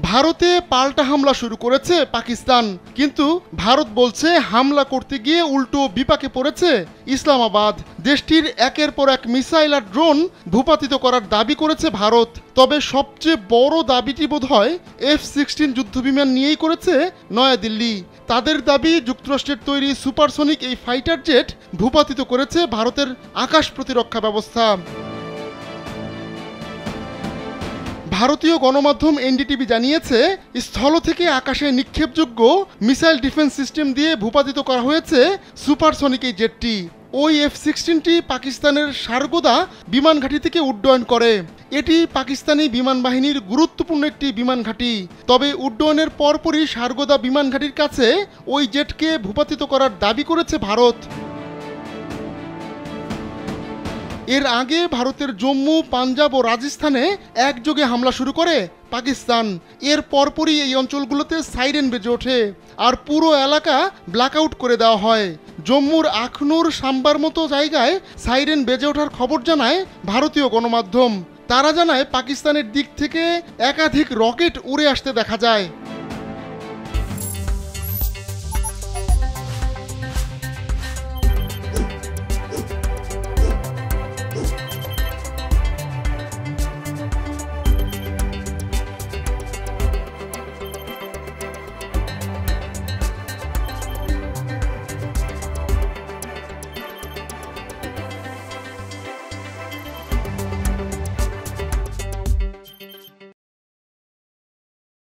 ভারতে পাল্টা হামলা শুরু করেছে পাকিস্তান, কিন্তু ভারত বলছে হামলা করতে গিয়ে উল্টো বিপাকে পড়েছে ইসলামাবাদ। দেশটির একের পর এক মিসাইল আর ড্রোন ভূপাতিত করার দাবি করেছে ভারত। তবে সবচেয়ে বড় দাবিটি বোধহয় F-16 যুদ্ধবিমান নিয়েই করেছে নয়াদিল্লি। তাদের দাবি যুক্তরাষ্ট্রের তৈরি সুপারসনিক এই ফাইটার জেট ভূপাতিত করেছে ভারতের আকাশ প্রতিরক্ষা ব্যবস্থা। ভারতীয় গণমাধ্যম এনডিটিভি জানিয়েছে, স্থল থেকে আকাশে নিক্ষেপযোগ্য মিসাইল ডিফেন্স সিস্টেম দিয়ে ভূপাতিত করা হয়েছে সুপারসনিক এই জেটটি। ওই F-16টি পাকিস্তানের সারগোদা বিমান ঘাঁটি থেকে উড্ডয়ন করে। এটি পাকিস্তানি বিমান বাহিনীর গুরুত্বপূর্ণ একটি বিমান ঘাঁটি। তবে উড্ডয়নের পরপরই সারগোদা বিমান ঘাঁটির কাছে ওই জেটকে ভূপাতিত করার দাবি করেছে ভারত। এর আগে ভারতের জম্মু, পাঞ্জাব ও রাজস্থানে একযোগে হামলা শুরু করে পাকিস্তান। এর পরপরই এই অঞ্চলগুলোতে সাইরেন বেজে ওঠে আর পুরো এলাকা ব্ল্যাকআউট করে দেওয়া হয়। জম্মুর আখনুর, সাম্বার মতো জায়গায় সাইরেন বেজে ওঠার খবর জানায় ভারতীয় গণমাধ্যম। তারা জানায় পাকিস্তানের দিক থেকে একাধিক রকেট উড়ে আসতে দেখা যায়।